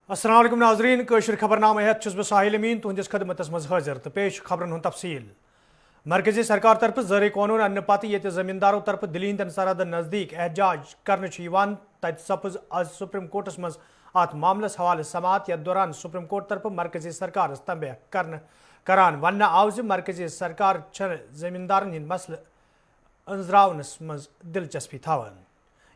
अस्सलाम वालेकुम नाज़रीन कशर खबरनामा हेत बह साहिल अमीन तुहंदिस खदमतस मज हाजिर तो पेश खबरन हुंद तफसील। मरकजी सरकार तरफ ज़र कानून अन्न पत ये जमींदारों तरफ दिल्ली हंदन सरहदन नज़दीक एहतजाज कर तत सपज आज सुप्रीम कोर्टस मज अत मामलस हवाले समात यथ दौरान सुप्रीम कोर्ट तरफ मरकजी सरकार तंबह करान वन आव मरकजी सरकार जमींदारन हंद मसल अंजरावनस मज दिलचस्पी थावान।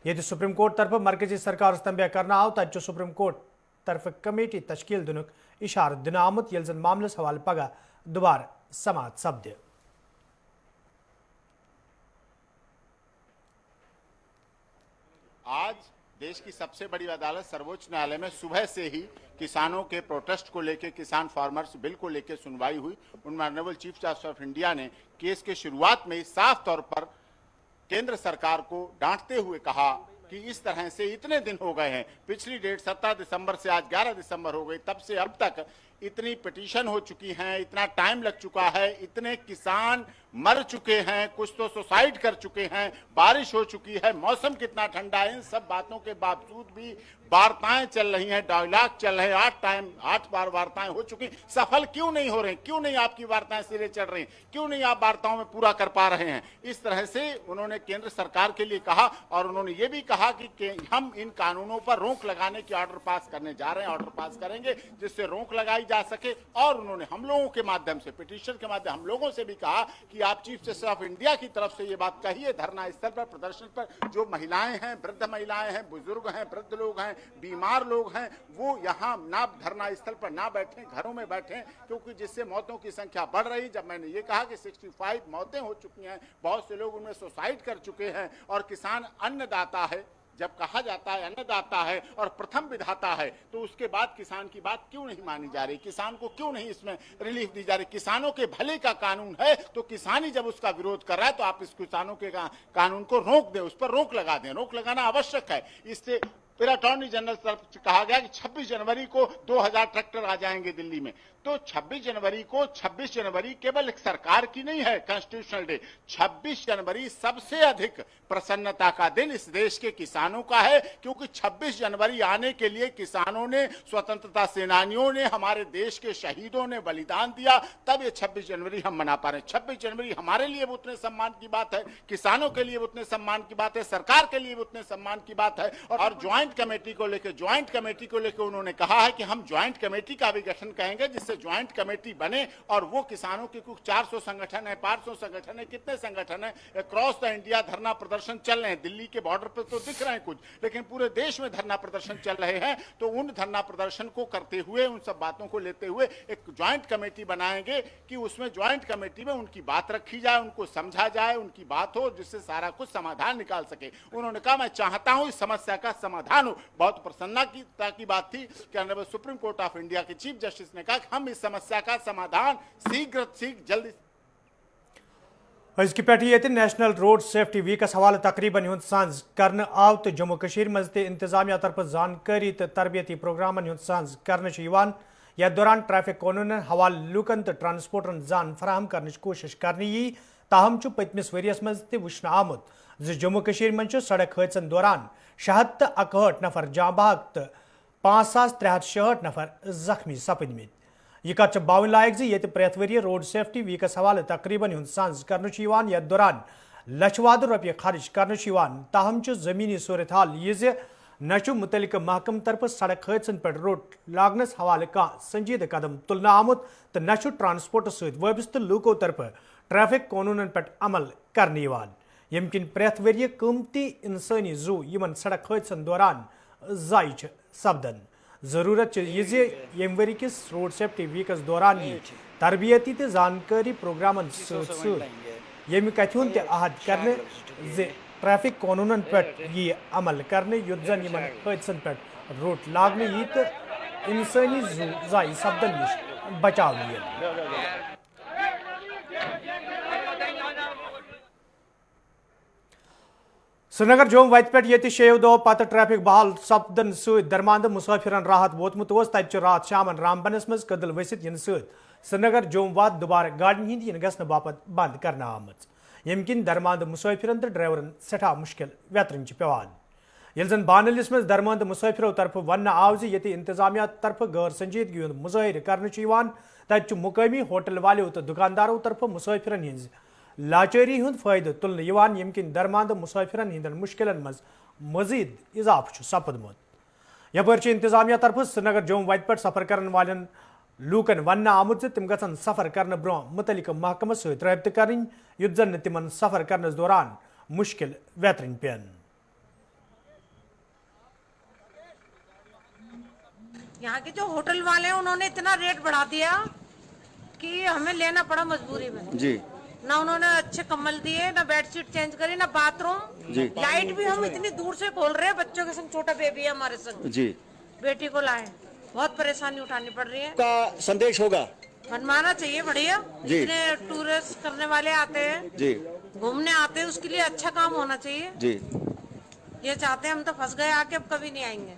ये सुप्रीम कोर्ट तरफ मरकजी सरकार तंबह करना आव तत सुप्रीम कोर्ट तरफ कमेटी तश्कील दुनुक इशार दिन आमुत यलजन मामलस हवाले पगह दोबारा समात सपद। आज देश की सबसे बड़ी अदालत सर्वोच्च न्यायालय में सुबह से ही किसानों के प्रोटेस्ट को लेकर किसान फार्मर्स बिल को लेकर सुनवाई हुई। उनमें honourable chief justice of India ने केस के शुरुआत में साफ तौर पर केंद्र सरकार को डांटते हुए कहा कि इस तरह से इतने दिन हो गए हैं, पिछली डेट 17 दिसंबर से आज 11 दिसंबर हो गई, तब से अब तक इतनी पिटीशन हो चुकी हैं, इतना टाइम लग चुका है, इतने किसान मर चुके हैं, कुछ तो सुसाइड कर चुके हैं, बारिश हो चुकी है, मौसम कितना ठंडा है, इन सब बातों के बावजूद भी वार्ताएं चल रही हैं, डायलॉग चल रहे हैं, 8 बार वार्ताएं हो चुकी, सफल क्यों नहीं हो रहे, क्यों नहीं आपकी वार्ताएं सिरे चढ़ रही, क्यों नहीं आप वार्ताओं में पूरा कर पा रहे हैं। इस तरह से उन्होंने केंद्र सरकार के लिए कहा और उन्होंने ये भी कहा कि हम इन कानूनों पर रोक लगाने की ऑर्डर पास करने जा रहे हैं, ऑर्डर पास करेंगे जिससे रोक लगाई जा सके। और उन्होंने हम लोगों के माध्यम से, पिटीशन के माध्यम हम लोगों से भी कहा कि आप चीफ जस्टिस ऑफ इंडिया की तरफ से ये बात कहिए, धरना स्थल पर, प्रदर्शन पर जो महिलाएं हैं, वृद्ध महिलाएं हैं, बुजुर्ग हैं, वृद्ध लोग हैं, बीमार लोग हैं, वो यहाँ ना धरना स्थल पर ना बैठें, घरों में बैठें, क्योंकि जिससे मौतों की संख्या बढ़ रही। जब मैंने ये कहा कि 65 मौतें हो चुकी हैं, बहुत से लोग उनमें सुसाइड कर चुके हैं, और किसान अन्नदाता है, जब कहा जाता है अन्नदाता है और प्रथम विधाता है, तो उसके बाद किसान की बात क्यों नहीं मानी जा रही, किसान को क्यों नहीं इसमें रिलीफ दी जा रही। किसानों के भले का कानून है, तो किसान ही जब उसका विरोध कर रहा है तो आप इस किसानों के कानून को रोक दें, उस पर रोक लगा दें। रोक लगाना आवश्यक है। इससे फिर अटॉर्नी जनरल तरफ से कहा गया कि 26 जनवरी को 2000 ट्रैक्टर आ जाएंगे दिल्ली में। तो 26 जनवरी केवल एक सरकार की नहीं है कॉन्स्टिट्यूशनल डे, 26 जनवरी सबसे अधिक प्रसन्नता का दिन इस देश के किसानों का है, क्योंकि 26 जनवरी आने के लिए किसानों ने, स्वतंत्रता सेनानियों ने, हमारे देश के शहीदों ने बलिदान दिया, तब ये 26 जनवरी हम मना पा रहे हैं। 26 जनवरी हमारे लिए भी उतने सम्मान की बात है, किसानों के लिए भी उतने सम्मान की बात है, सरकार के लिए भी उतने सम्मान की बात है। और ज्वाइंट कमेटी को लेकर उन्होंने कहा है कि हम ज्वाइंट कमेटी का भी गठन करेंगे, जिससे ज्वाइंट कमेटी बने और वो किसानों के कुछ 400 संगठन है, 500 संगठन है, कितने संगठन है, अक्रॉस द इंडिया धरना प्रदर्शन चल रहे हैं। दिल्ली के बॉर्डर पर तो दिख रहे हैं कुछ, लेकिन पूरे देश में धरना प्रदर्शन चल रहे हैं। तो उन धरना प्रदर्शन को करते हुए, उन सब बातों को लेते हुए एक ज्वाइंट कमेटी बनाएंगे कि उसमें ज्वाइंट कमेटी में उनकी बात रखी जाए, उनको समझा जाए, उनकी बात हो, जिससे सारा कुछ समाधान निकाल सके। उन्होंने कहा मैं चाहता हूं इस समस्या का समाधान हो। बहुत प्रसन्नता की बात थी कि honourable supreme court of India के चीफ जस्टिस ने कहा कि हम इस समस्या का समाधान शीघ्र जल्दी। अजक पे नेशनल रोड सेफ्टी वीकस हवाले तकरीबन हुंद सांझ कर आव तो जम्मू कश्मीर मज इंतजामिया तरफ जानकारी तो तरबियती प्रोग्रामन हुंद सांझ कर यथ दौरान ट्रैफिक कानून हवाले लूकन तो ट्रांसपोर्टन जान फराहम कर कोशिश कर यी। ताहम पतमिस वरियस मज वुचन आमुत जम्मू कश्मीर मज सड़क हादसन दौरान 661 नफर जाँ बहक तो 5366 नफर जख्मी सपदमत। यह कत बावन लायक ये प्रेत वरी रोड सेफ्टी वीकस हवाले तकरीबन हुंद सांझ कर यथ दौरान लछवाद रुपये खर्च कर। ताहम जमीनी सूरत हाल यह न मुतलिक महकम तरफ सड़क हादसन पे रोक लागनस हवाले कह संजीद कदम तुलना आमुत तो न ट्रांसपोर्ट सबिस्त लूको तरफ ट्रैफिक कानून पे अमल कर यम किन प्रेत वरी कीमती इंसानी जू यमन सड़क हादसन दौरान जाय सपदन। जरूरत यम वरी किस रोड सेफ्टी वीकस दौरान तरबियती तो जानकारी प्रोग्रामन यम कथ अहद कर ट्रैफिक कानून पे यी अमल कर युत जन यमन हादसन पे रोक लागन यी तो इंसानी जू जाय सपदन नश बचाव। श्रीनगर जोम वत पे शेव दो पत ट्रैफिक बहाल सपदन दरमांद मुसाफिरन राहत वोतमुत तत रात शामन रामबनस मज कदल वसित इन श्रीनगर जोम वत दोबारा गाड़न हंद इन गसन बापत बंद कर आम यम किन दरमांद मुसाफिरन तो ड्राइवरन सठा मुश्किल व्यतरन पेवान। یل زن بانلس مز درماند مسافرو طرف ون آو زِ انتظامیہ طرف غیر سنجیدگی ہند مظاہر کرنے تت مقامی ہوٹل والو تو دکاندارو طرف مسافرن ہز لاچاری ہند فائدہ تلنے یم کن درماند مسافرن ہند مشکلن مز مزید اضافہ سپدمت یپر انتظامیہ طرف سرینگر جوم وتہ پہ سفر کرن والن لوکن ون آمت تم گھن سفر کرنے برو متعلقہ محکمہ ست رابطہ کریں یت زن تمن سفر کرنس دوران مشکل ویترن پین. یہاں کے جو ہوٹل والے ہیں انہوں نے اتنا ریٹ بڑھا دیا کہ ہمیں لینا پڑا مجبوری میں. جی نہ انہوں نے اچھے کمبل دیے، نہ بیڈ شیٹ چینج کری، نہ باتھ روم. جی لائٹ بھی ہم اتنی دور سے کھول رہے ہیں، بچوں کے سنگ چھوٹا بیبی ہے ہمارے سنگ، جی بیٹی کو لائے، بہت پریشانی اٹھانی پڑ رہی ہے. کا سندیش ہوگا بنوانا چاہیے بڑھیا. جی. جتنے ٹورسٹ کرنے والے آتے ہیں، جی گھومنے آتے ہیں، اس کے لیے اچھا کام ہونا چاہیے. جی یہ چاہتے ہیں، ہم تو پھنس گئے آ کے، اب کبھی نہیں آئیں گے.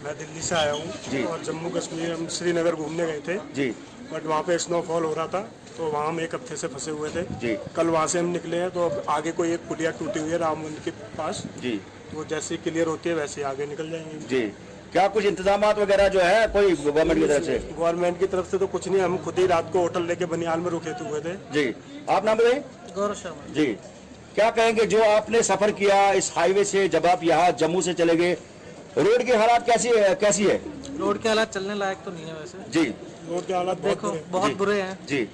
میں دلی سے آیا ہوں جی. اور جموں کشمیر ہم سری نگر گھومنے گئے تھے. جی بٹ وہاں پہ اسنو فال ہو رہا تھا تو وہاں ہم ایک ہفتے سے پھنسے ہوئے تھے. جی. کل وہاں سے ہم نکلے ہیں تو اب آگے کوئی ایک پلیا ٹوٹی ہوئی ہے رام مندر کے پاس. جی تو جیسے کلیئر ہوتی ہے ویسے آگے نکل جائیں گے. جی کیا کچھ انتظامات وغیرہ جو ہے کوئی گورنمنٹ کی طرف سے؟ گورنمنٹ کی طرف سے تو کچھ نہیں، ہم خود ہی رات کو ہوٹل لے کے بنیال میں رکے ہوئے تھے. جی آپ نام بتائیے. گورو شرما. جی کیا کہیں گے جو آپ نے سفر کیا اس ہائی وے سے، جب آپ یہاں جموں سے چلے گئے، روڈ کی حالات کیسی ہے؟ روڈ کے حالات چلنے لائق تو نہیں ہے ویسے. جی روڈ کے حالات دیکھو بہت برے ہیں. جی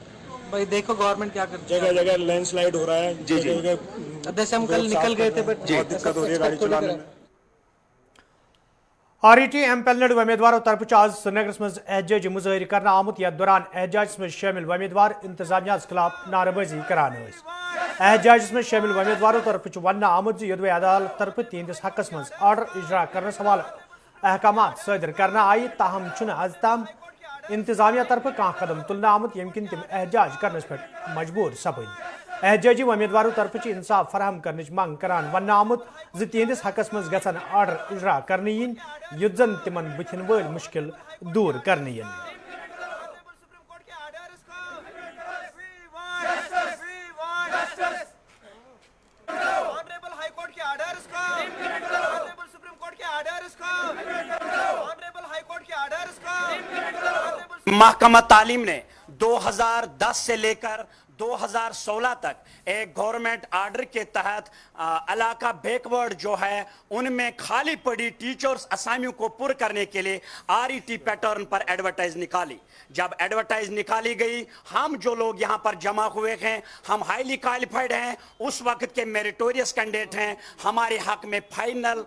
بھائی دیکھو گورنمنٹ کیا کرتی ہے. جگہ جگہ لینڈ سلائڈ ہو رہا ہے. جی جی جیسے ہم کل نکل گئے تھے بٹ بہت دقت ہو رہی ہے گاڑی چلانے میں. آر ای ٹی ایم پیلنڈ امیدواروں طرف آج سرینگرس مز احتجاجی مظاہر کرنا آمت، یتھ دوران احتجاجس مز شامل امیدوار انتظامیہ خلاف نعرہ بازی کران. احتجاجس مز شامل امیدواروں طرف ون آمت یدوے عدالت طرف تہندس حقس مز آرڈر اجرا کرنس حوالہ احکامات صادر کرنا آئی، تاہم چھن از تام انتظامیہ طرف کان قدم تلنا آمت یم کن تم احتجاج کرنس پہ مجبور سپد. احتجاجی امیدواروں طرف انصاف فراہم کرنچ منگ کران ون آمت زِ تہندس حقس مز گژھن آرڈر اجرا کرنے ین یُتھ زن تمن بتھن ول مشکل دور کرنے ین. محکمہ تعلیم نے 2010 سے لے کر 2016 تک ایک گورنمنٹ آرڈر کے تحت علاقہ بیکورڈ جو ہے ان میں خالی پڑی ٹیچرز اسامیوں کو پر کرنے کے لیے آر ای ٹی پیٹرن پر ایڈورٹائز نکالی. جب ایڈورٹائز نکالی گئی، ہم جو لوگ یہاں پر جمع ہوئے ہیں، ہم ہائیلی کوالیفائڈ ہیں، اس وقت کے میریٹوریس کینڈیڈیٹ ہیں، ہمارے حق میں فائنل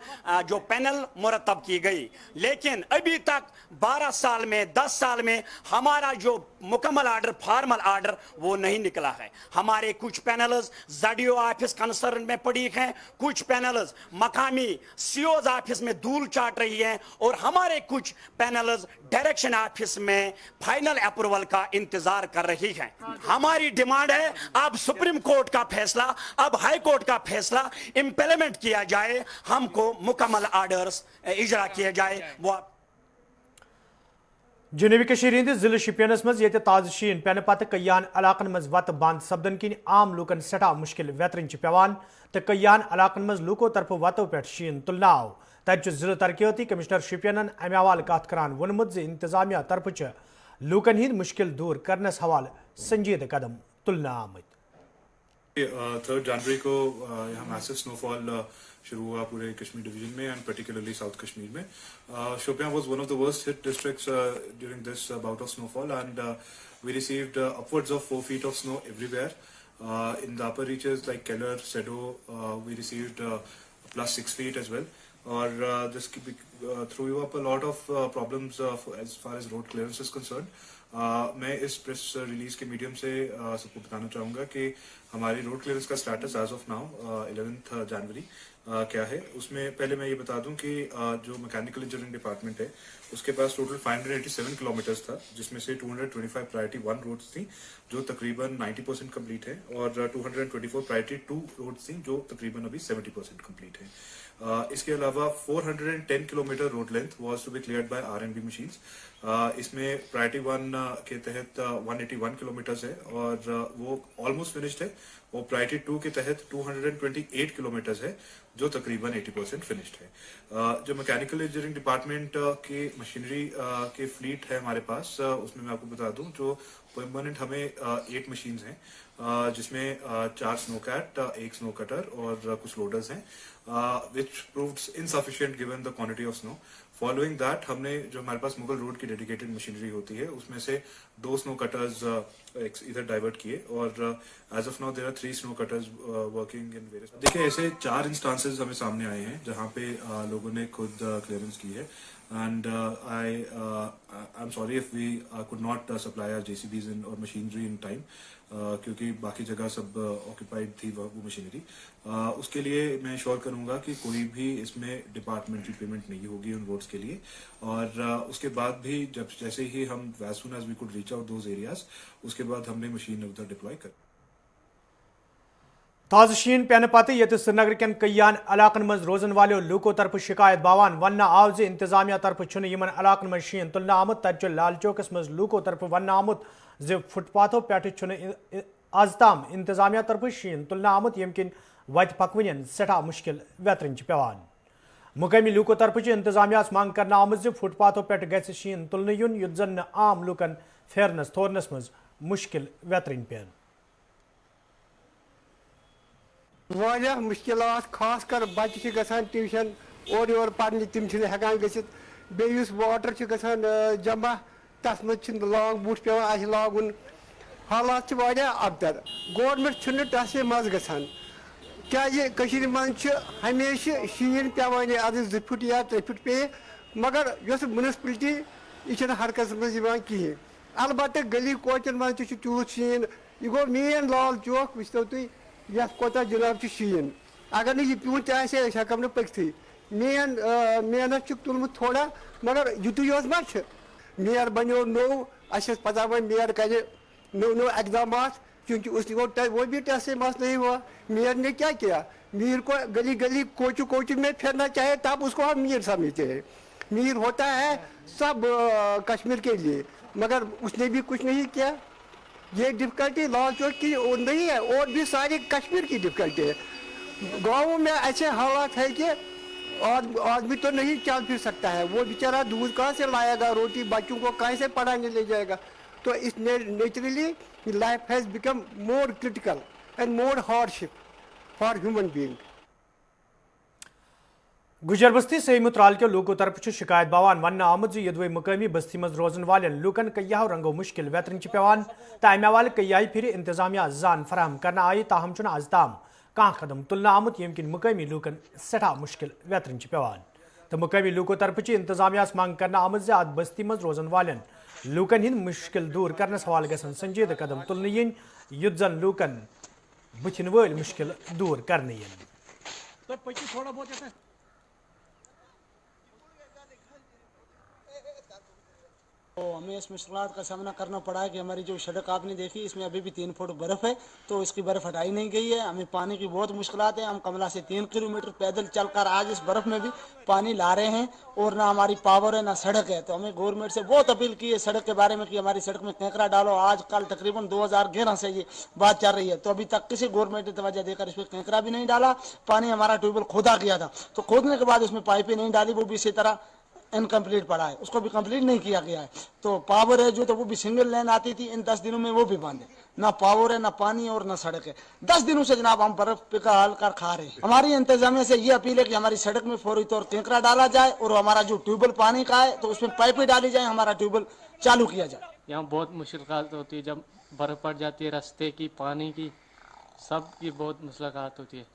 جو پینل مرتب کی گئی. لیکن ابھی تک 12 سال میں 10 سال میں ہمارا جو مکمل آرڈر، فارمل آرڈر، وہ نہیں نکلا ہے. ہمارے کچھ پینلز زڈیو آفس کنسرن میں پڑی ہیں، کچھ پینلز مقامی سی اوز آفس میں دھول چاٹ رہی ہیں، اور ہمارے کچھ پینلز ڈائریکشن آفس میں فائنل اپروول کا انتظار کر رہی ہیں. ہماری ڈیمانڈ ہے اب سپریم کورٹ کا فیصلہ، اب ہائی کورٹ کا فیصلہ امپلیمنٹ کیا جائے، ہم کو مکمل آرڈرز اجرا کیے جائے. وہ جنوبی کشمیر ہندس ضلع شپینس مز یہ تاز شین پینہ پتہ کئیان علاقن مز وت بند سپدن کن عام لوکن سٹھا مشکل ویترن پیوان، تو کئیان علاقن مز لوکو طرف وتو پہ شین تلنہ آو. تت ضلع ترقیاتی کمشنر شپینن امہ حوالہ کت کران وونمت انتظامیہ طرف لوکن ہند مشکل دور کرنس حوالہ سنجیدہ قدم تلنہ آمت. 3 جنوری کو یہاں میسو سنو فال شروع ہوا پورے کشمیر ڈویژن میں اینڈ پرٹیکولرلی ساؤتھ کشمیر میں. Shopian was one of the worst hit districts during this bout of snow fall and we received upwards of 4 feet of snow everywhere. In the upper reaches like Keller, Sedo, we received plus 6 feet as well. Or this threw up a lot of problems as far as road clearance is concerned. میں اس press release کے medium سے سب کو بتانا چاہوں گا کہ ہماری road clearance کا status as of now 11 جنوری کیا ہے. اس میں پہلے میں یہ بتا دوں کہ جو میکینیکل انجینئرنگ ڈپارٹمنٹ ہے اس کے پاس ٹوٹل 587 کلومیٹرز تھا، جس میں سے 225 پرائرٹی 1 روڈس تھیں جو تقریباً 90% کمپلیٹ ہے، اور 224 پرائرٹی 2 روڈس تھیں جو تقریباً ابھی 70% کمپلیٹ ہے. اس کے علاوہ 410 kilometre road length was to be cleared by RNB machines. اس میں پرائرٹی 1 کے تحت 181 کلومیٹرز ہے اور وہ آلموسٹ فنشڈ ہے. और प्रायोरिटी 2 के तहत 228 किलोमीटर्स है जो तकरीबन 80% फिनिश्ड है। जो मैकेनिकल इंजीनियरिंग डिपार्टमेंट के मशीनरी के फ्लीट है हमारे पास, उसमें मैं आपको बता दूं जो परमानेंट हमें 8 मशीन्स हैं जिसमें 4 स्नो कैट, 1 स्नो कटर और कुछ लोडर्स हैं, which proved insufficient given the quantity of snow. Following that हमने जो हमारे पास मुगल रोड की डेडिकेटेड मशीनरी होती है उसमें से 2 स्नो कटर्स इधर डाइवर्ट किए और as of now there are 3 snow cutters working in various. देखिए ऐसे 4 इंस्टांसेस हमें सामने आए हैं जहाँ पे लोगों ने खुद क्लियरेंस की है and I'm sorry if we could not supply our JCBs or machinery in time क्योंकि बाकी जगह सब ऑक्यूपाइड थी वो मशीनरी। उसके लिए मैं श्योर करूंगा कि कोई भी इसमें डिपार्टमेंटल पेमेंट नहीं होगी उन रोड्स के लिए और उसके बाद भी जब जैसे ही हम as soon as we could reach out those areas उसके बाद हमने मशीन उधर डिप्लॉय कर। ताज़ शीन पेन पत ये श्रीनगर कन कईयान इलाकन मज रोजन वाले लूको तरफ शिकायत बावान वन आव जे इंतजामिया तरफ इन इलाकन मज शीन तुलना आमुत तत लाल चौकस मज लूको तरफ वन आमुत जे फुटपाथों पे आज ताम इंतजामिया तरफ शीन तुलना आमुत यम किन वत पकवन सठा मुश्किल वेतरन पेवान। मुकामी लूको तरफ इंतजामिया मांग करना आमुत जे फुटपाथों पे गि शीन तुलने युन युत जन आम लूकन फेरनस थोरनस मज मुश्किल वेतरन पेन। वारिया मुश्किलात खास कर बच्चे गसान ट्यूशन और योर पढ़ने तम हेकान गसित बेस वाटर गसान जमा तथ मज लॉन्ग बूट पे लागुन हालात अबतर गवर्नमेंट तस मज गसान क्या मन हमेशा शीन पेवान अद 2 फुट या 3 फुट पे मगर म्यूनसिपलिटी यह हरकत मज कहें अलबत् गली कोचन मज तूत शीन यह गो मेन लाल चौक वो तुम ये कोता जनाब शीन अगर नहीं प्यून तक पकथी मेहनत तुलमुत थोड़ा मगर युत मा मेयर बनो नो अस पता वो मेयर कर नो नो इकदाम क्योंकि वो भी टेस्ट से मस नहीं हुआ। मेयर ने क्या किया, मीर को गली गली कोचू कोचू में फिरना चाहे तब उसको हम मीर समझते हैं। मीर होता है सब कश्मीर के लिए मगर उसने भी कुछ नहीं किया। ये डिफ़िकल्टी लाल चौक की और नहीं है और भी सारी कश्मीर की डिफ़िकल्टी है। गाँवों में ऐसे हालात है कि आदमी तो नहीं चल फिर सकता है, वो बेचारा दूध कहाँ से लाएगा, रोटी बच्चों को कहाँ से पढ़ाने ले जाएगा। तो इस naturally life has become more critical and more hardship for human being. गुजर बस्ती सही मुतराल के लोगों तरफ शिकायत बावान वन आमुत यदवे मुकामी बस्ती मज रोजन वाले लूकन कय्या रंगो मुश्किल वेतरन पेवान तो अमे वाल कय्या फिर इंतजामिया जान फराहम करना आई ताहम आज ताम कह कदम तुलना आमुत यम किन मुकामी लूकन सठा मुश्किल वेतरन पेवान। तो मुकामी लूको तरफ इंतजामिया मांग करना आमुत जे अत बस्ती मज रोजन वालन लूकन हिंद मुश्किल दूर करनस हवाल गसन संजीद कदम तुलने इन युत जन लूकन बुथिन वल मुश्किल दूर करने थोड़ा बहुत तो हमें इस मुश्किलात का सामना करना पड़ा है कि हमारी जो सड़क आपने देखी इसमें अभी भी 3 फुट बर्फ़ है तो इसकी बर्फ़ हटाई नहीं गई है। हमें पानी की बहुत मुश्किलात है। हम कमला से 3 किलोमीटर पैदल चलकर आज इस बर्फ़ में भी पानी ला रहे हैं और ना हमारी पावर है ना सड़क है। तो हमें गवर्नमेंट से बहुत अपील की है सड़क के बारे में कि हमारी सड़क में कैंकरा डालो। आज कल तकरीबन 2011 से ये बात चल रही है तो अभी तक किसी गवर्नमेंट ने तवज्जो देकर इस पर कैंकरा भी नहीं डाला। पानी हमारा ट्यूबवेल खोदा गया था तो खोदने के बाद उसमें पाइपें नहीं डाली, वो भी इसी तरह इनकम्प्लीट पड़ा है, उसको भी कंप्लीट नहीं किया गया है। तो पावर है जो तो वो भी सिंगल लाइन आती थी, इन 10 दिनों में वो भी बंद है। ना पावर है ना पानी और ना सड़क है। 10 दिनों से जनाब हम बर्फ का हाल कर खा रहे हैं। हमारी इंतजामिया से ये अपील है कि हमारी सड़क में फौरी तौर कैंकरा डाला जाए और हमारा जो ट्यूबवेल पानी का है तो उसमें पाइपें डाली जाए, हमारा ट्यूबवेल चालू किया जाए। यहाँ बहुत मुश्किल होती है जब बर्फ पड़ जाती है, रास्ते की, पानी की, सब की बहुत मुश्किलात होती है।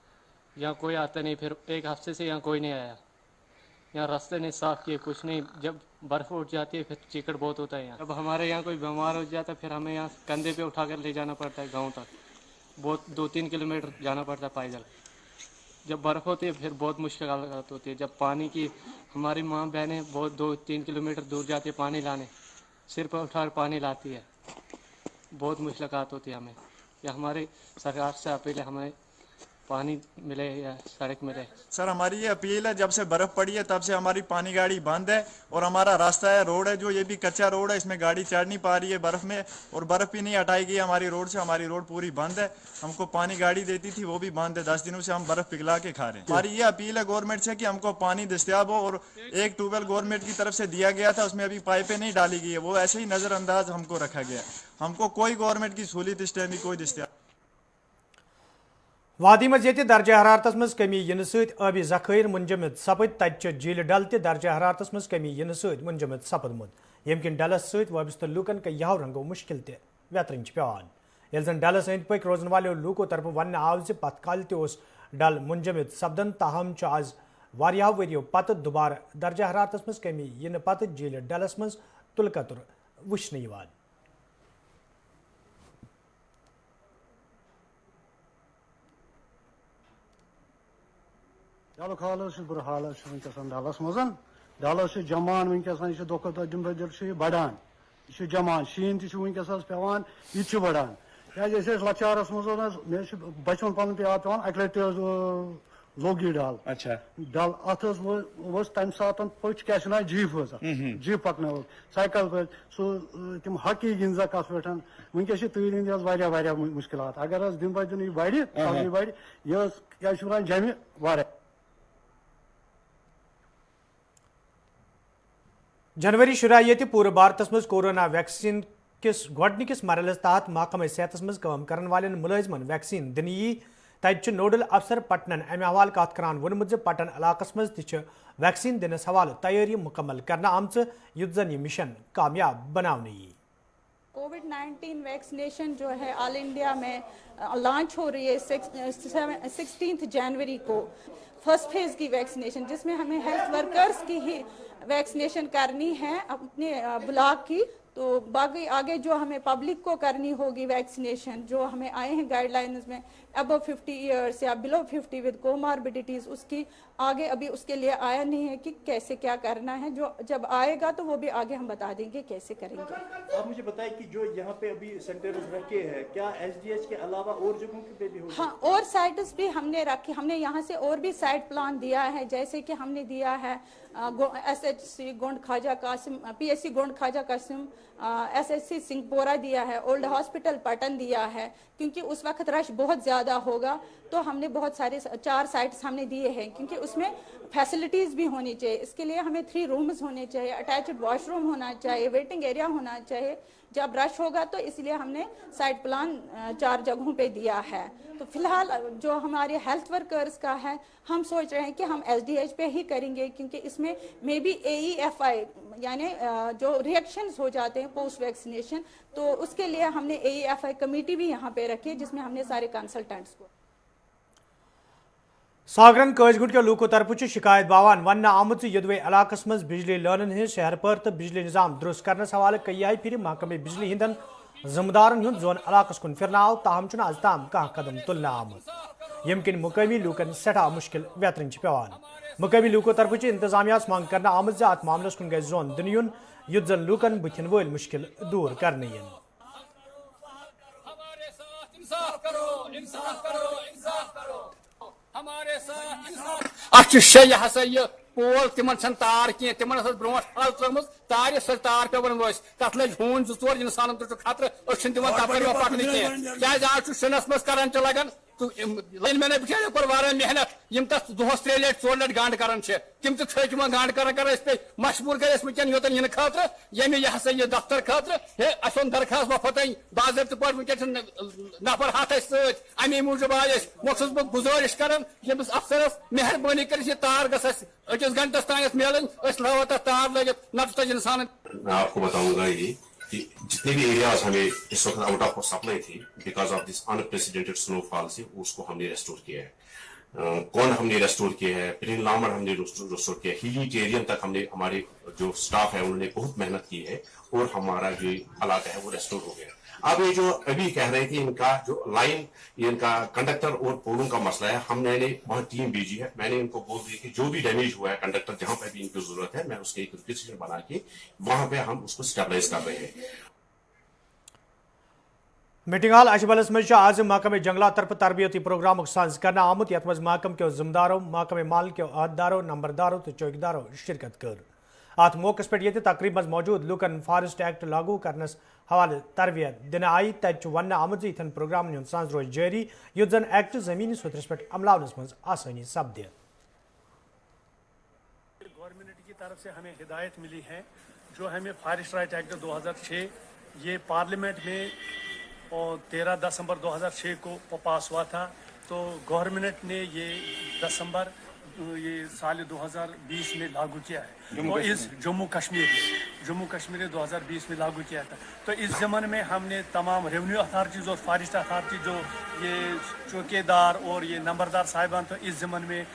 यहाँ कोई आता नहीं, फिर 1 हफ्ते से यहाँ कोई नहीं आया। यहाँ रास्ते नहीं साफ किए, कुछ नहीं। जब बर्फ़ उठ जाती है फिर चिकट बहुत होता है यहाँ। जब हमारे यहाँ कोई बीमार हो जाता है फिर हमें यहाँ कंधे पे उठा कर ले जाना पड़ता है गांव तक, बहुत 2-3 किलोमीटर जाना पड़ता है पैदल। जब बर्फ़ होती है फिर बहुत मुश्किल होती है। जब पानी की हमारी माँ बहनें बहुत 2-3 किलोमीटर दूर जाती है पानी लाने, सिर पर उठा पानी लाती है, बहुत मुश्किलात होती है हमें। या हमारी सरकार से अपील है हमें पानी मिले या सड़क मिले। सर हमारी ये अपील है, जब से बर्फ पड़ी है तब से हमारी पानी गाड़ी बंद है और हमारा रास्ता है, रोड है जो, ये भी कच्चा रोड है, इसमें गाड़ी चढ़ नहीं पा रही है बर्फ में, और बर्फ भी नहीं हटाई गई हमारी रोड से, हमारी रोड पूरी बंद है। हमको पानी गाड़ी देती थी वो भी बंद है, 10 दिनों से हम बर्फ पिघला के खा रहे हैं। हमारी ये अपील है गवर्नमेंट से कि हमको पानी दस्तियाब हो, और एक ट्यूबवेल गवर्नमेंट की तरफ से दिया गया था, उसमें अभी पाइपें नहीं डाली गई है, वो ऐसे ही नजरअंदाज हमको रखा गया है। हमको कोई गवर्नमेंट की सहूलियत इस टाइम भी कोई दस्तियाब। वादी मज दर्जा हरारत मज कमी इन सबी जखीर मुंजमद सपद तत झील डल दर्जा हरारत मज कमी इन मुंजमद सपदमुत यम किन डलस सबिस्त लूकन कहो रंगो मुश्किल वेतरन पेवान ये जन डलस अंद पक रोजन वाले लूको तरफ वन आव पत कल डल मुंजमद सपदन ताहम आज वारिया वरियो पत दुबार दर्जा हरारत मज कमी इन पत झील डलस मज तुलकतुर वुचन यवान। डलुक हाल बुर हाल वनकस डलस मज डल जमान वनकस दह दिन ब दिन बढ़ान यह जमान शीन तनकस पेवान यह बढ़ान क्या लचारस मज मे बचन पन पे पेवान अक लट लोग यह डल अच्छा डल अत तम सात पच क्या जीप जीप पकन साइकिल पे तम हकी गिंजा कत पे वनकस तीर वारिया मुश्किल अगर दिन ब दिन यह बढ़ यह क्या जमे वारिया। जनवरी शुरा पूरे भारत मज कोरोना वैक्सीन किस गोडनिकिस मरहलस तहत महकमा सेहत मज काम करन वालेन मुलाजिमन वैक्सीन दिन यी तत नोडल अफसर पटनन अमे हवाल कत करान वोनमुत पटन इलाकस मज ति वैक्सीन दिनस हवाल तैयारी मुकम्मल करना आमच युद्ध जन यह मिशन कामयाब बनाने यी। कोविड-19 वैक्सीनेशन जो है ऑल इंडिया में लॉन्च हो रही है 16 जनवरी को फर्स्ट फेज की वैक्सीनेशन, जिसमें हमें हेल्थ वर्कर्स की ही वैक्सीनेशन करनी है अपने ब्लॉक की। तो बाकी आगे जो हमें पब्लिक को करनी होगी वैक्सीनेशन, जो हमें आए हैं गाइडलाइंस में अबव 50 ईयर्स या बिलो 50 विद कोमार्बिडिटीज, उसकी आगे अभी उसके लिए आया नहीं है कि कैसे क्या करना है। जो जब आएगा तो वो भी आगे हम बता देंगे कैसे करेंगे। आप मुझे बताएं कि जो यहाँ पे अभी सेंटर्स रखे हैं क्या एसडीएच के अलावा और जगहों पे भी होगा? हाँ, और साइट्स भी हमने रखी, हमने यहाँ से और भी साइट प्लान दिया है, जैसे कि हमने दिया है SHC Gond Khwaja Qasim, PSC Gond Khwaja Qasim, SHC Singhpora दिया है, ओल्ड हॉस्पिटल पटन दिया है, क्योंकि उस वक्त रश बहुत ज़्यादा होगा। तो हमने बहुत सारे 4 साइट्स हमने दिए हैं, क्योंकि उसमें फैसिलिटीज़ भी होनी चाहिए। इसके लिए हमें 3 रूम्स होने चाहिए, अटैच्ड वॉशरूम होना चाहिए, वेटिंग एरिया होना चाहिए जब रश होगा। तो इसलिए हमने साइट प्लान 4 जगहों पे दिया है। तो फिलहाल जो हमारे हेल्थ वर्कर्स का है, हम सोच रहे हैं कि हम SDH पे ही करेंगे, क्योंकि इसमें मे बी AEFI यानी जो रिएक्शंस हो जाते हैं पोस्ट वैक्सीनेशन, तो उसके लिए हमने AEFI कमेटी भी यहाँ पे रखी है, जिसमें हमने सारे कंसल्टेंट्स को। सागरन कजगुट के लूको तरफ शिकायत बावान वन आमुत यदवे इलाकस मज बिजली लाइन हज शहर पर तो बिजली निज़ाम दुरुस्त करने हवाले कई फिर महकमे बिजली हिंदन जिम्मेदारन हूं जोन इलाकस कुन फिर आव ताहम आज ताम कह कदम तुलना आमुत यम किन मुकामी लूकन सठा मुश्किल वेतरन पेवान। मुकामी लूको तरफ इंतजामिया मांग करना आमुत अत मामलस कुन गई जोन दिन युन युद्ध जन लूकन बुथन वल मुश्किल दूर करने यन। अ यह हसा यह पोल तिम तार कह तिम ब्रो हल त्रुम तार सो तार पे वस तथ लग हून 2-4 इंसान खतर तप पकन क्या आज शिनस मज करंट लगन तो लाइन मैंने बिचारे कोर वारा मेहनत यम तथ दोहस 3 लट 4 लट गांड करन तिम तो थक गांड कर पे मजबूर कर वनकन योतन इन खतर यम यह हसा यह दफ्तर खतर हे असन दरखास्त वफत बाजत पे वनकन नफर हाथ अमे मूजूब आये वो बह गुजारिश कर यमिस अफसरस मेहरबानी कर तार गस अकिस घंटस तान मिलन लाओ तथ तार लगित नफ इंसान। मैं आपको बताऊंगा ये कि जितने भी एरियाज हमें इस वक्त आउट ऑफ सप्लाई थी because of this unprecedented snowfall से उसको हमने रेस्टोर किया है। कौन हमने रेस्टोर किया है, प्रिन लामर हमने रेस्टोर किया है, हिली टेरियन तक हमने हमारे जो स्टाफ है उन्होंने बहुत मेहनत की है और हमारा जो इलाका है वो रेस्टोर हो गया। अब ये जो अभी कह रहे थे इनका जो लाइन इनका कंडक्टर और पोलों का मसला है, हमने वहाँ टीम भेजी है। मैंने इनको बोल दिया कि जो भी डैमेज हुआ है कंडक्टर जहां पे भी इनकी जरूरत है मैं उसके एक रिक्वेस्ट बना के वहां पे हम उसको स्टेबलाइज कर रहे हैं। मीटिंग हाल अशबलस मज आज महकमे जंगलात तरफ तरबियती प्रोग्राम साज करना आमुत यथ मज महकम के जिम्मेदारों महकमे माल के अहदेदारों नंबरदारों तो चौकीदारों शिरकत कर अत मौके पे ये तकरीब मज मौजूद लूकन फॉरेस्ट एक्ट लागू करनस हवाले तरबियत दिन आई तच वन आमुद इन प्रोग्राम साज रोज जारी युद्ध जन एक्ट जमीनी सुथरस पे अमलावनस मज आसानी सपदे। गवर्नमेंट की तरफ से हमें हिदायत मिली है जो हमें फॉरेस्ट राइट एक्ट 2006 ये पार्लियामेंट में और 13 दिसंबर 2006 को पास हुआ था। तो गवर्नमेंट ने ये दिसंबर ये साल 2020 में लागू किया है। तो इस जम्मू कश्मीर ने 2020 में लागू किया था। तो इस ज़माने में हमने तमाम रेवेन्यू अथॉरिटीज़ और फॉरेस्ट अथॉरिटी जो ये चौकीदार और ये नंबरदार साहिबान, तो इस ज़माने में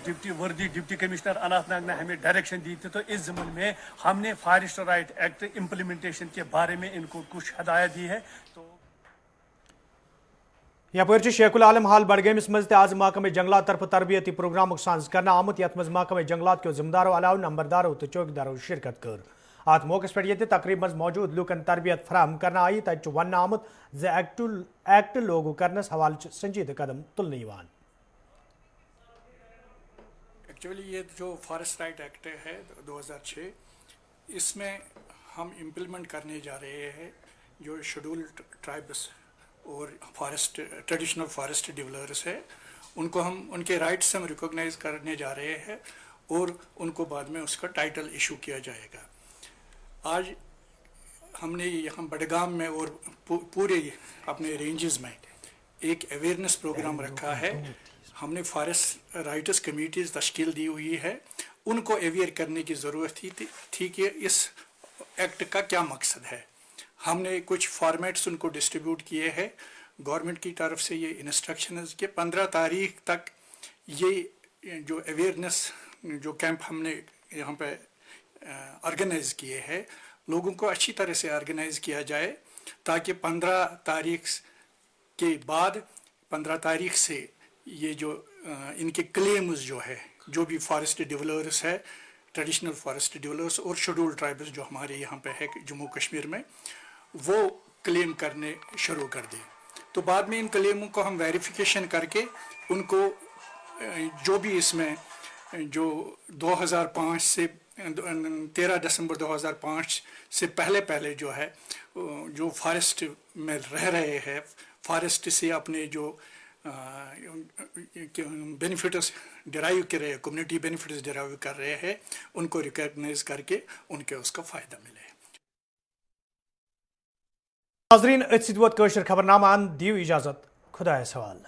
डिप्टी कमिश्नर अनंतनाग ने हमें डायरेक्शन दी थी। तो इस ज़माने में हमने फॉरेस्ट राइट एक्ट इम्प्लीमेंटेशन के बारे में इनको कुछ हदायत दी है। तो यपर शेखुल आलम हाल बडगमिस मज आज महकमे जंगलात तरफ तरबियती प्रोग्राम साज करना आमुत यथ मज महकमे जंगलात के जिम्मेदारों अलावा नंबरदारों तो चौकीदारों शिरकत कर अत मौके पे ये तकरीब मज मौजूद लूकन तरबियत फराहम करना आई तच वन आमुत एक्ट लागू करनस हवाले संजीदा कदम तुलने यवान। एक्चुअली ये जो फॉरेस्ट राइट एक्ट है 2006 इसमें हम इम्प्लीमेंट करने जा रहे हैं जो शेड्यूल्ड ट्राइब्स और फॉरेस्ट ट्रेडिशनल फॉरेस्ट डिवेलपर्स है उनको हम उनके राइट्स हम रिकॉग्नाइज करने जा रहे हैं और उनको बाद में उसका टाइटल इशू किया जाएगा। आज हमने यहाँ बडगाम में और पूरे अपने रेंजेस में एक अवेयरनेस प्रोग्राम रखा है। हमने फॉरेस्ट राइटर्स कमेटीज तश्कील दी हुई है, उनको अवेयर करने की ज़रूरत थी कि इस एक्ट का क्या मकसद है। हमने कुछ फॉर्मेट्स उनको डिस्ट्रीब्यूट किए हैं। गवर्नमेंट की तरफ से ये इंस्ट्रक्शन है कि 15 तारीख तक ये जो अवेयरनेस जो कैंप हमने यहाँ पे ऑर्गेनाइज किए हैं लोगों को अच्छी तरह से ऑर्गेनाइज किया जाए ताकि 15 तारीख के बाद 15 तारीख से ये जो इनके क्लेम्स जो है जो भी फॉरेस्ट डिवेलपर्स है ट्रेडिशनल फॉरेस्ट डिवेलपर्स और शेड्यूल्ड ट्राइब्स जो हमारे यहाँ पे है जम्मू कश्मीर में वो क्लेम करने शुरू कर दें। तो बाद में इन क्लेमों को हम वेरिफिकेशन करके उनको जो भी इसमें जो 2005 से 13 दिसंबर 2005 से पहले जो है जो फॉरेस्ट में रह रहे हैं फॉरेस्ट से अपने जो बेनिफिट्स डिराइव कर रहे हैं कम्युनिटी बेनिफिट्स डिराइव कर रहे हैं उनको रिकॉग्नाइज करके उनके उसका फ़ायदा मिले। नाज़रीन खबरनामा दियो इजाज़त खुदा सवाल।